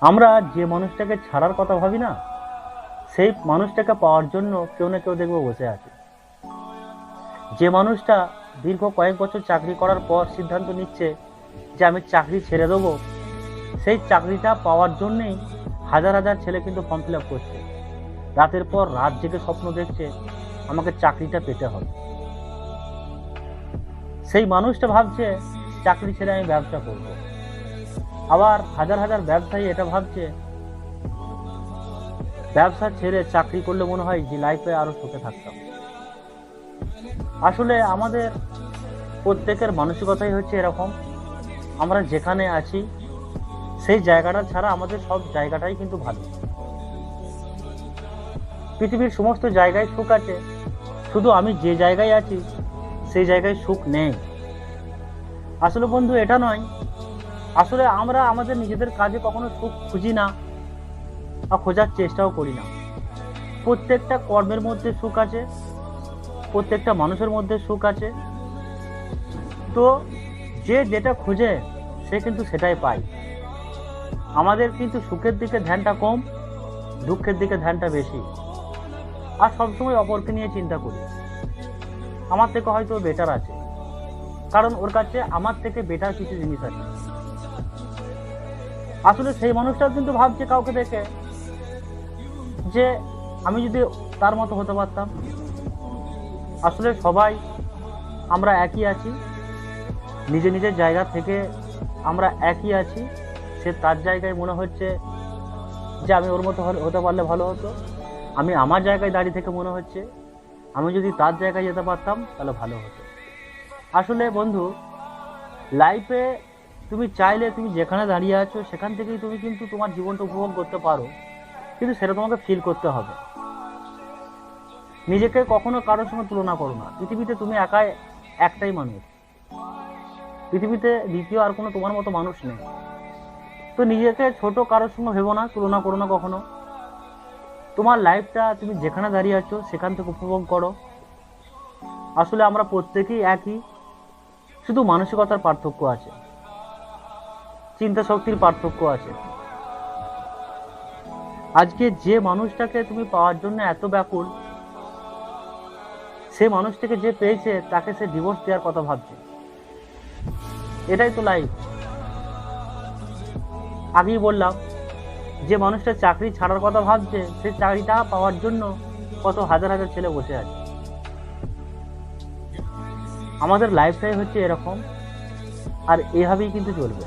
আমরা যে মানুষটাকে ছাড়ার কথা ভাবি না, সেই মানুষটাকে পাওয়ার জন্য কেউ না কেউ দেখবো বসে আছে। যে মানুষটা দীর্ঘ কয়েক বছর চাকরি করার পর সিদ্ধান্ত নিচ্ছে যে আমি চাকরি ছেড়ে দেবো, সেই চাকরিটা পাওয়ার জন্যেই হাজার হাজার ছেলে কিন্তু ফর্ম ফিল আপ করছে। রাতের পর রাত জেগে স্বপ্ন দেখছে আমাকে চাকরিটা পেতে হবে। সেই মানুষটা ভাবছে চাকরি ছেড়ে আমি ব্যবসা করব। আবার হাজার হাজার ব্যবসায়ী এটা ভাবছে ব্যবসা ছেড়ে চাকরি করলে মনে হয় যে লাইফে আরো সুখে থাকতাম। আসলে আমাদের প্রত্যেকের মানসিকতাই হচ্ছে এরকম, আমরা যেখানে আছি সেই জায়গাটা ছাড়া আমাদের সব জায়গাটাই কিন্তু ভালো। পৃথিবীর সমস্ত জায়গায় সুখ আছে, শুধু আমি যে জায়গায় আছি সেই জায়গায় সুখ নেই। আসলে বন্ধু এটা নয়, আসলে আমরা আমাদের নিজেদের কাজে কখনো সুখ খুঁজি না বা খোঁজার চেষ্টাও করি না। প্রত্যেকটা কর্মের মধ্যে সুখ আছে, প্রত্যেকটা মানুষের মধ্যে সুখ আছে। তো যে যেটা খোঁজে সে কিন্তু সেটাই পায়। আমাদের কিন্তু সুখের দিকে ধ্যানটা কম, দুঃখের দিকে ধ্যানটা বেশি। আর সবসময় অপরকে নিয়ে চিন্তা করি, আমার থেকে হয়তো বেটার আছে, কারণ ওর কাছে আমার থেকে বেটার কিছু জিনিস আছে। আসলে সেই মানুষটাও কিন্তু ভাবছে কাউকে দেখে যে আমি যদি তার মতো হতে পারতাম। আসলে সবাই আমরা একই আছি, নিজের নিজের জায়গা থেকে আমরা একই আছি। সে তার জায়গায় মনে হচ্ছে যে আমি ওর মতো হতে পারলে ভালো হতো, আমি আমার জায়গায় দাঁড়িয়ে থেকে মনে হচ্ছে আমি যদি তার জায়গায় যেতে পারতাম তাহলে ভালো হতো। আসলে বন্ধু, লাইফে তুমি চাইলে তুমি যেখানে দাঁড়িয়ে আছো সেখান থেকেই তুমি কিন্তু তোমার জীবনটা উপভোগ করতে পারো, কিন্তু সেটা তোমাকে ফিল করতে হবে। নিজেকে কখনো কারোর সঙ্গে তুলনা করো না। পৃথিবীতে তুমি একাই একটাই মানুষ, পৃথিবীতে দ্বিতীয় আর কোনো তোমার মতো মানুষ নেই। তো নিজেকে ছোট কারোর সঙ্গে ভেবো না, তুলনা করো না কখনো। তোমার লাইফটা তুমি যেখানে দাঁড়িয়ে আছো সেখান থেকে উপভোগ করো। আসলে আমরা প্রত্যেকেই একই, শুধু মানসিকতার পার্থক্য আছে, চিন্তা শক্তির পার্থক্য আছে। আজকে যে মানুষটাকে তুমি পাওয়ার জন্য এত ব্যাকুল, সে মানুষটাকে যে পেয়েছে তাকে সে ডিভোর্স দেওয়ার কথা ভাবছে। এটাই তো লাইফ। আগেই বললাম, যে মানুষটা চাকরি ছাড়ার কথা ভাবছে সে চাকরিটা পাওয়ার জন্য কত হাজার হাজার ছেলে বসে আছে। আমাদের লাইফটাই হচ্ছে এরকম, আর এভাবেই কিন্তু চলবে।